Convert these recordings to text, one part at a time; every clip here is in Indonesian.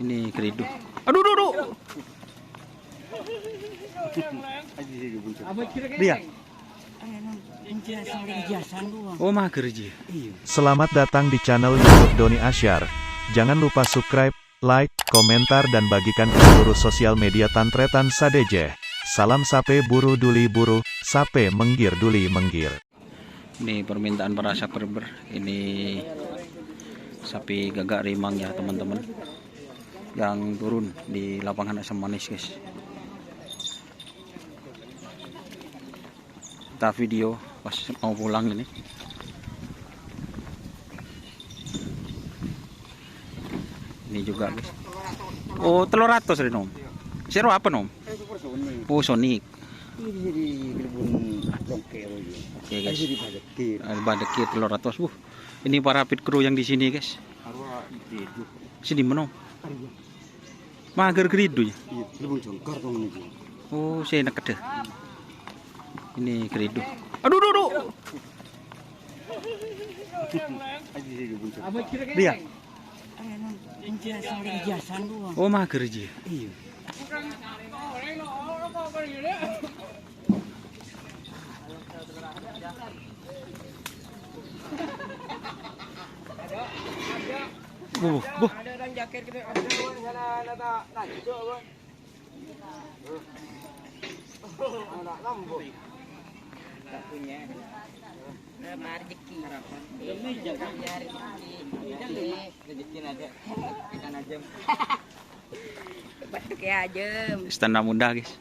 Ini keridu. Aduh, aduh, aduh. Dia. Oh, mager ji. Selamat datang di channel YouTube Doni Asyar. Jangan lupa subscribe, like, komentar dan bagikan ke seluruh sosial media Tantretan Sadeje. Salam sape buru duli buru, sape menggir duli menggir. Ini permintaan para subscriber. Ini sapi gagak rimang ya teman-teman, yang turun di lapangan asam manis guys. Kita video pas mau pulang ini. Ini juga guys. Oh, telur ratus nih nom. Siro apa nom? Oh, Sonic. Oke guys. Badeki telur ratus. Ini para pit crew yang di sini guys. Sini mana? Mager keridu ya. Oh, saya nak kede. Ini keridu. Aduh, aduh, aduh. Dia. Oh, mager ji. Iya. Istana muda guys.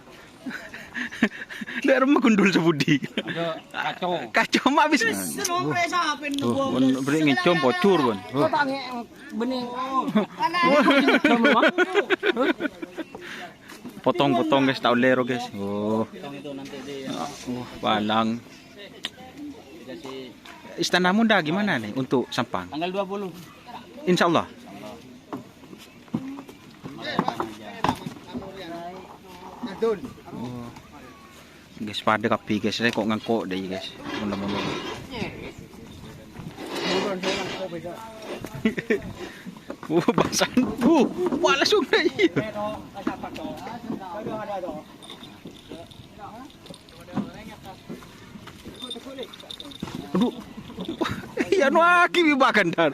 Dari rumah gundul sebudi. Kacau. Kacau mah habis. Beri ngecom bocor bon. Potong-potong guys, tahu lero guys. Oh, balang. Istana muda gimana nih untuk Sampang? Tanggal 20. Insya Allah. Oh. Guys, pada kapi guys, saya kok ngangkok deh guys. Mudah-mudahan. Basan. Langsung deh. Aduh. Ya nu aki bibakan dar.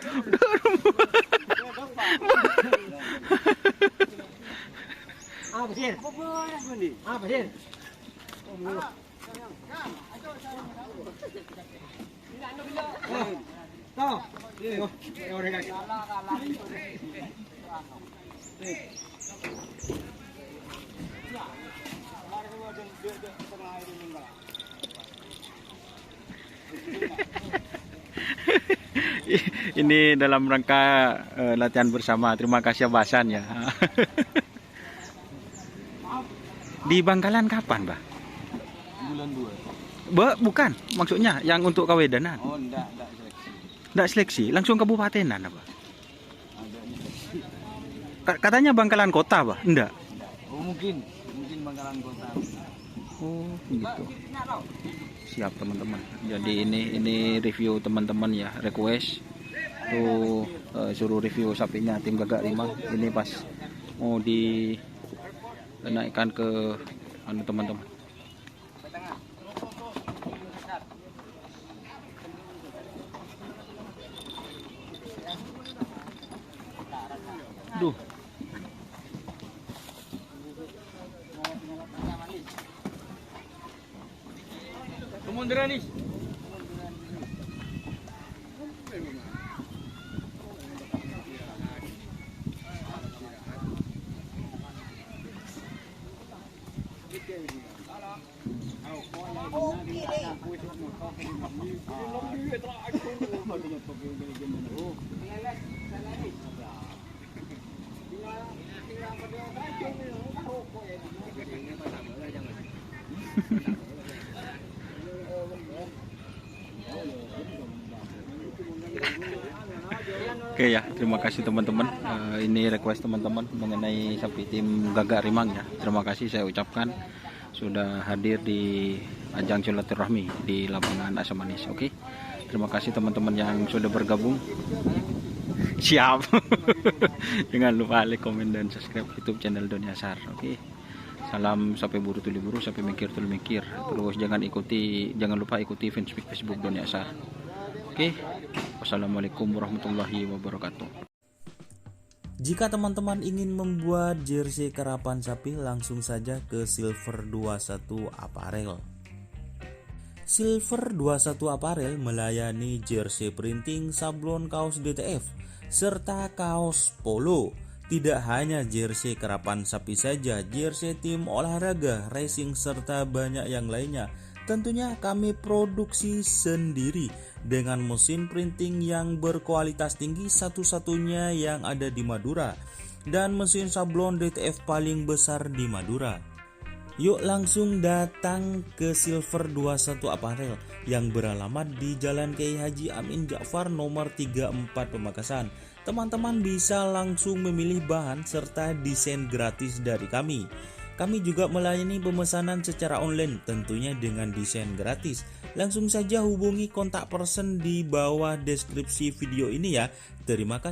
Ini dalam rangka latihan bersama. Terima kasih Basan ya. Di Bangkalan kapan, Bah? Bulan 2. Bukan, maksudnya yang untuk kawedanan. Oh, enggak seleksi. Enggak seleksi, langsung kabupatenan apa? Katanya Bangkalan kota, Bah? Enggak. Oh, mungkin Bangkalan kota. Oh, gitu. Siap teman-teman. Jadi ini review teman-teman ya, request tuh suruh review sapinya tim gagak rimang. Ini pas mau dinaikkan ke anu teman-teman. Duh. Kemunduran nih. Oke ya, terima kasih teman-teman. Ini request teman-teman mengenai sapi tim gagak rimang ya. Terima kasih saya ucapkan sudah hadir di ajang silaturahmi di lapangan Asam Manis. Oke, terima kasih teman-teman yang sudah bergabung. Siap. Jangan lupa like, komen, dan subscribe YouTube channel Doni Asyar. Oke. Salam sampai buru tuli buru, sampai mikir tuli mikir. Terus jangan lupa ikuti fanspage Facebook Doni Asyar. Oke. Wassalamualaikum warahmatullahi wabarakatuh. Jika teman-teman ingin membuat jersey karapan sapi, langsung saja ke Silver 21 Apparel. Silver 21 Apparel melayani jersey printing, sablon, kaos DTF, serta kaos polo. Tidak hanya jersey karapan sapi saja, jersey tim olahraga, racing, serta banyak yang lainnya. Tentunya kami produksi sendiri dengan mesin printing yang berkualitas tinggi, satu-satunya yang ada di Madura, dan mesin sablon DTF paling besar di Madura. Yuk langsung datang ke Silver 21 Apparel yang beralamat di Jalan Kiai Haji Amin Ja'far nomor 34 Pamekasan. Teman-teman bisa langsung memilih bahan serta desain gratis dari kami. Kami juga melayani pemesanan secara online, tentunya dengan desain gratis. Langsung saja hubungi kontak person di bawah deskripsi video ini ya. Terima kasih.